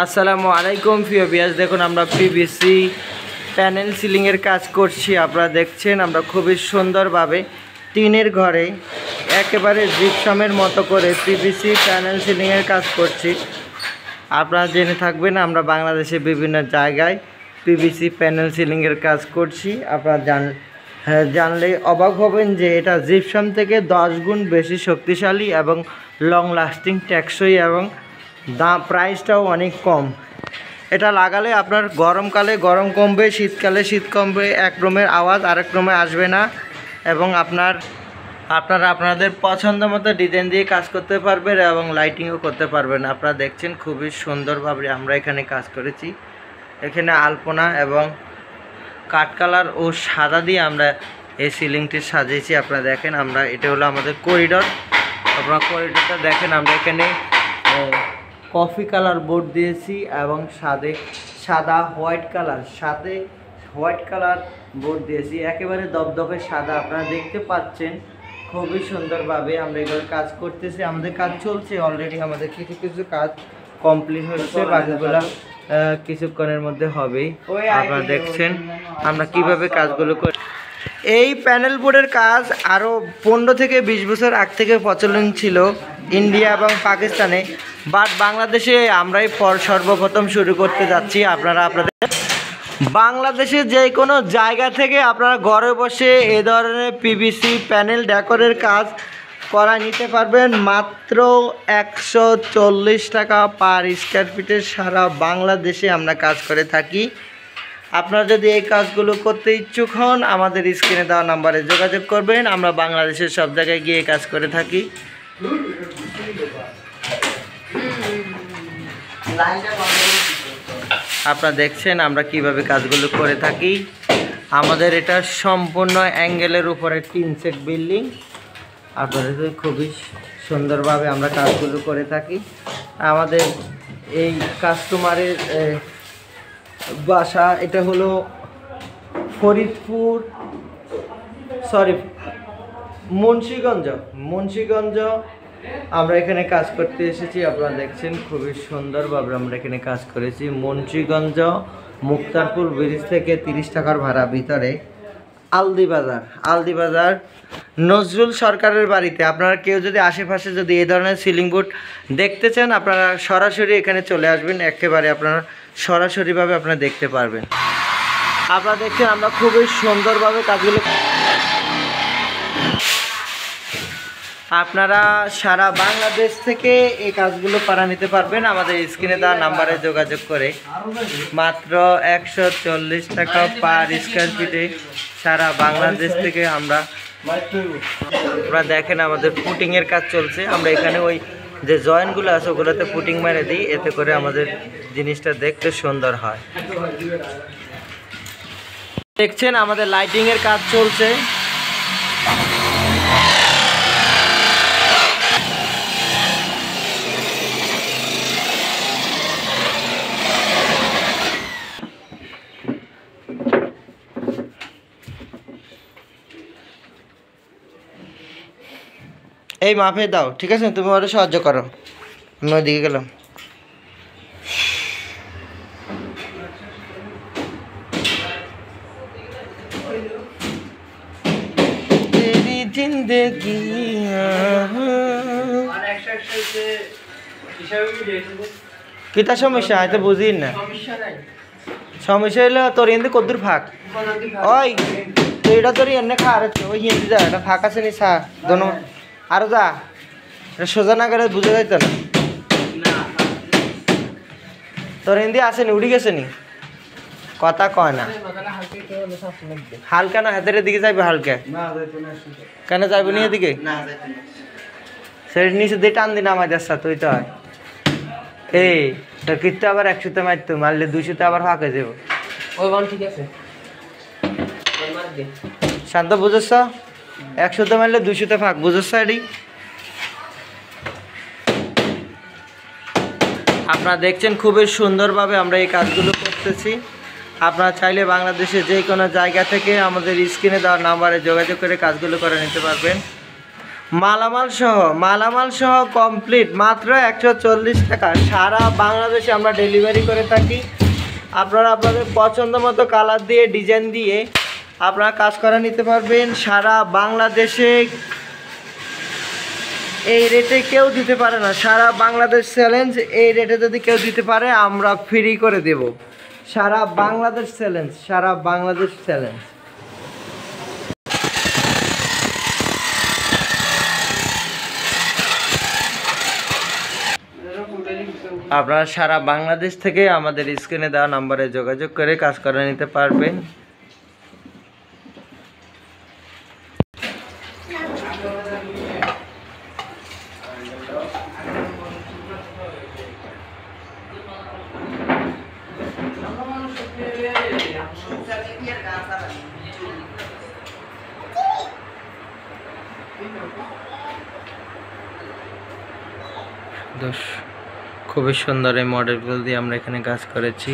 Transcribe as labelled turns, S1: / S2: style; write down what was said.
S1: আসসালামু আলাইকুম প্রিয় ভিউয়ার্স, দেখুন আমরা পিভিসি প্যানেল সিলিংয়ের কাজ করছি। আপনারা দেখছেন আমরা খুবই সুন্দরভাবে টিনের ঘরে একেবারে জিপসামের মতো করে পিভিসি প্যানেল সিলিংয়ের কাজ করছি। আপনারা জেনে থাকবেন আমরা বাংলাদেশে বিভিন্ন জায়গায় পিভিসি প্যানেল সিলিংয়ের কাজ করছি। আপনারা জানলে অবাক হবেন যে এটা জিপসাম থেকে 10 গুণ বেশি শক্তিশালী এবং লং লাস্টিং, টেকসই এবং প্রাইসটাও অনেক কম। এটা লাগালে আপনার গরমকালে গরম কমবে, শীতকালে শীত কমবে, এক রুমের আওয়াজ আরেক রুমে আসবে না এবং আপনারা আপনাদের পছন্দ মতো ডিজাইন দিয়ে কাজ করতে পারবেন এবং লাইটিংও করতে পারবেন। আপনারা দেখছেন খুবই সুন্দরভাবে আমরা এখানে কাজ করেছি। এখানে আলপনা এবং কাঠ কালার ও সাদা দিয়ে আমরা এই সিলিংটি সাজিয়েছি। আপনারা দেখেন এটা হলো আমাদের করিডর। আপনারা করিডরটা দেখেন, আমরা এখানে কফি কালার বোর্ড দিয়েছি এবং সাদা হোয়াইট কালার বোর্ড দিয়েছি, একেবারে দপদপে সাদা। আপনারা দেখতে পাচ্ছেন খুবই সুন্দরভাবে আমরা এগুলো কাজ করতেছি। আমাদের কাজ চলছে অলরেডি, আমাদের কিছু কাজ কমপ্লিট হচ্ছে, বাকিগুলো কিছুক্ষণের মধ্যে হবেই। আপনারা দেখছেন আমরা কিভাবে কাজগুলো করি। এই প্যানেল বোর্ডের কাজ আরও 15 থেকে 20 বছর আগ থেকে প্রচলন ছিল ইন্ডিয়া এবং পাকিস্তানে, বাট বাংলাদেশে আমরাই সর্বপ্রথম শুরু করতে যাচ্ছি। আপনাদের বাংলাদেশে যে কোনো জায়গা থেকে আপনারা ঘরে বসে এ ধরনের পিভিসি প্যানেল ডেকোরের কাজ করা নিতে পারবেন মাত্র 140 টাকা পার স্কোয়ার ফিটে। সারা বাংলাদেশে আমরা কাজ করে থাকি। আপনারা যদি এই কাজগুলো করতে ইচ্ছুক হন আমাদের স্ক্রিনে দেওয়া নাম্বারে যোগাযোগ করবেন। আমরা বাংলাদেশের সব জায়গায় গিয়ে কাজ করে থাকি। আপনারা দেখছেন আমরা কিভাবে কাজগুলো করে থাকি। আমাদের এটা সম্পূর্ণ অ্যাঙ্গেলের উপরে 3 সেট বিল্ডিং। আপনাদের খুবই সুন্দরভাবে আমরা কাজগুলো করে থাকি। আমাদের এই কাস্টমারের বাসা এটা হলো মুন্সিগঞ্জ। আমরা এখানে কাজ করতে এসেছি। আপনারা দেখছেন খুবই সুন্দরভাবে আমরা এখানে কাজ করেছি। মুন্সিগঞ্জ মুক্তারপুর ব্রিজ থেকে 30 টাকার ভাড়া ভিতরে আলদি বাজার নজরুল সরকারের বাড়িতে। আপনারা কেউ যদি আশেপাশে যদি এই ধরনের সিলিং বোর্ড দেখতে চান আপনারা সরাসরি এখানে চলে আসবেন, একেবারে আপনারা সরাসরিভাবে আপনারা দেখতে পারবেন। আপনারা দেখছেন আমরা খুবই সুন্দরভাবে কাজগুলো। আপনারা সারা বাংলাদেশ থেকে এই কাজগুলো করা নিতে পারবেন আমাদের স্ক্রিনে দেওয়া নাম্বারে যোগাযোগ করে। মাত্র 140 টাকা পার স্কোয়ার ফিটে সারা বাংলাদেশ থেকে আপনারা দেখেন আমাদের পুটিংয়ের কাজ চলছে। আমরা এখানে ওই যে জয়েন্টগুলো আছে ওগুলোতে পুটিং মেরে দিই, এতে করে আমাদের জিনিসটা দেখতে সুন্দর হয়। দেখছেন আমাদের লাইটিংয়ের কাজ চলছে। এই মাপে দাও, ঠিক আছে? তুমি ওরা সাহায্য করো, আমি ওইদিকে গেলাম। জিন্দেগি কিতা সমস্যা হয়তো বুঝি না। সমস্যা হলে তোর এমনি কদ্দুর ফাঁক ওই তো এটা তোর এমনি খাওয়ার ওই হিন্দি যা এটা ফাঁক আছে নি সা দোনো আরো যা সোজা না করে বুঝে যাইত না। তোর হিন্দি আসেনি, উড়ি গেছে নি, কথা কয় না। হালকা না হাতের দিকে যাইবে, হালকা কেন যাইবে নি এদিকে? সেটা নিচে দিয়ে টান দি নামাই যাচ্ছা তুই তো হয়। এই তোর কিন্তু আবার 100তে মারতো, মারলে 200তে আবার ফাঁকে যাবো। ঠিক আছে শান্ত, বুঝেছ? 100তে মারলে 200তে ফাঁক, বুঝেছ? এটি আপনারা দেখছেন খুবই সুন্দরভাবে আমরা এই কাজগুলো করতেছি। আপনারা চাইলে বাংলাদেশে যে কোনো জায়গা থেকে আমাদের স্ক্রিনে দেওয়া নাম্বারে যোগাযোগ করে কাজগুলো করে নিতে পারবেন। মালামাল সহ কমপ্লিট মাত্র 140 টাকা। সারা বাংলাদেশে আমরা ডেলিভারি করে থাকি। আপনারা আপনাদের পছন্দ মতো কালার দিয়ে ডিজাইন দিয়ে আপনারা কাজ করা নিতে পারবেন। সারা বাংলাদেশে এই রেটে কেউ দিতে পারে না। সারা বাংলাদেশ চ্যালেঞ্জ, এই রেটে যদি কেউ দিতে পারে আমরা ফ্রি করে দেব। সারা বাংলাদেশ চ্যালেঞ্জ, সারা বাংলাদেশ চ্যালেঞ্জ। আপনারা সারা বাংলাদেশ থেকে আমাদের স্ক্রিনে দেওয়া নম্বরে যোগাযোগ করে কাজ করে নিতে পারবেন। খুবই সুন্দর এই মডেলগুলো দিয়ে আমরা এখানে কাজ করেছি।